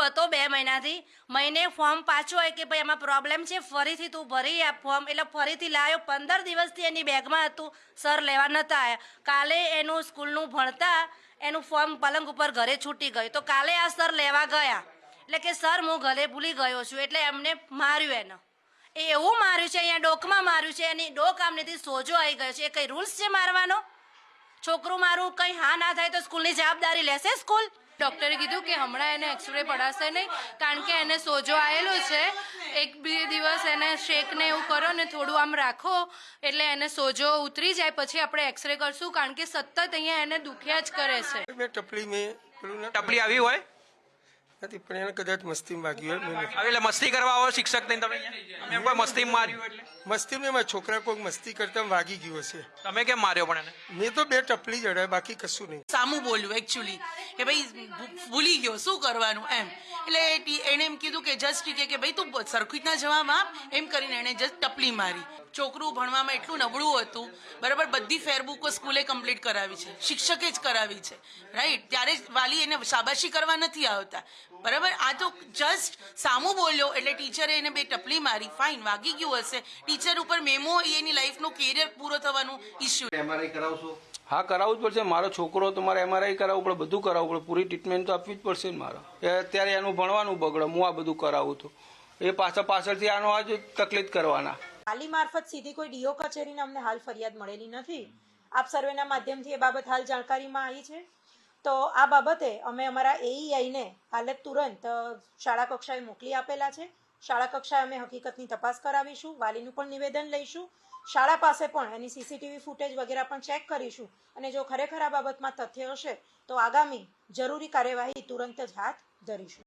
હતો 2 મહિનાથી. મહિને ફોર્મ પાછું આવ્યું કે ભાઈ આમાં પ્રોબ્લેમ છે, ફરીથી તું ભરી આપ ફોર્મ. એટલે ફરીથી લાવ્યો. 15 દિવસથી એની બેગમાં હતું, સર લેવા નહોતા આવ્યા. કાલે એનું સ્કૂલનું ભણતા એનું ફોર્મ પલંગ ઉપર ઘરે છૂટી ગયું. તો કાલે આ સર લેવા ગયા એટલે કે સર હું ઘરે ભૂલી ગયો છું, એટલે એમને માર્યું. એને એવું માર્યું છે, અહીંયા ડોકમાં માર્યું છે, એની ડોક આમનેથી સોજો આવી ગયો છે. એ કંઈ રૂલ્સ છે મારવાનો? છોકરું મારું કંઈ હા ના થાય તો સ્કૂલની જવાબદારી લેશે સ્કૂલ? ડૉક્ટરે કીધું કે હમણાં એને એક્સરે પડાશે નહીં, કારણ કે એને સોજો આવેલો છે. 1-2 દિવસ એને શેકને એવું કરો ને થોડું આમ રાખો એટલે એને સોજો ઉતરી જાય, પછી આપણે એક્સરે કરશું, કારણ કે સતત અહીંયા એને દુખ્યા જ કરે છે. ટપલી આવી હોય નથી, પણ એને કદાચ મસ્તીમાં વાગ્યું હોય. એટલે મસ્તી કરવા આવો શિક્ષક થઈને તમે અહીંયા? કોઈ મસ્તી માર્યું એટલે મસ્તીમાં એમાં છોકરા કોઈક મસ્તી કરતા વાગી ગયો હશે. તમે કેમ માર્યો પણ એને? મેં તો 2 ટપલી જડાય, બાકી કશું નહીં. સામું બોલ્યું એકચ્યુઅલી કે ભાઈ ભૂલી ગયો શું કરવાનું એમ. એટલે એણે એમ કીધું કે જસ્ટ કે ભાઈ તું સરખી રીતના જવાબ આપ, એમ કરીને એણે જસ્ટ ટપલી મારી. છોકરું ભણવામાં એટલું નબળું હતું, બરાબર. બધી ફેરબુકો સ્કૂલે કમ્પ્લીટ કરાવી છે, શિક્ષકે જ કરાવી છે, રાઈટ. ત્યારે વાલી એને શાબાશી કરવા નથી આવતા, બરાબર. આ તો જસ્ટ સામું બોલ્યો એટલે ટીચરે એને 2 ટપલી મારી. ફાઇન, વાગી ગયું હશે. ટીચર ઉપર મેમો, એની લાઈફનો કેરિયર પૂરો થવાનું ઇસ્યુ. એમઆરઆઈ કરાવશો? હા, કરાવવું જ પડશે. મારો છોકરો તો મારે એમઆરઆઈ કરાવવું પડે, બધું કરાવવું પડે, પૂરી ટ્રીટમેન્ટ તો આપવી જ પડશે ને મારે. અત્યારે એનું ભણવાનું બગડે, હું આ બધું કરાવું તો એ પાછળથી આનો આ જ તકલીફ કરવાના. વાલી મારફત સીધી કોઈ ડીઓ કચેરીને અમને હાલ ફરિયાદ મળેલી નથી. આપ સર્વેના માધ્યમથી એ બાબત હાલ જાણકારીમાં આવી છે. તો આ બાબતે અમે અમારા એઈઆઈને હાલ તુરંત શાળા કક્ષાએ મોકલી આપેલા છે. શાળા કક્ષાએ અમે હકીકતની તપાસ કરાવીશું, વાલીનું પણ નિવેદન લઈશું, શાળા પાસે પણ એની સીસીટીવી ફૂટેજ વગેરે પણ ચેક કરીશું, અને જો ખરેખર આ બાબતમાં તથ્ય હશે તો આગામી જરૂરી કાર્યવાહી તુરંત જ હાથ ધરીશું.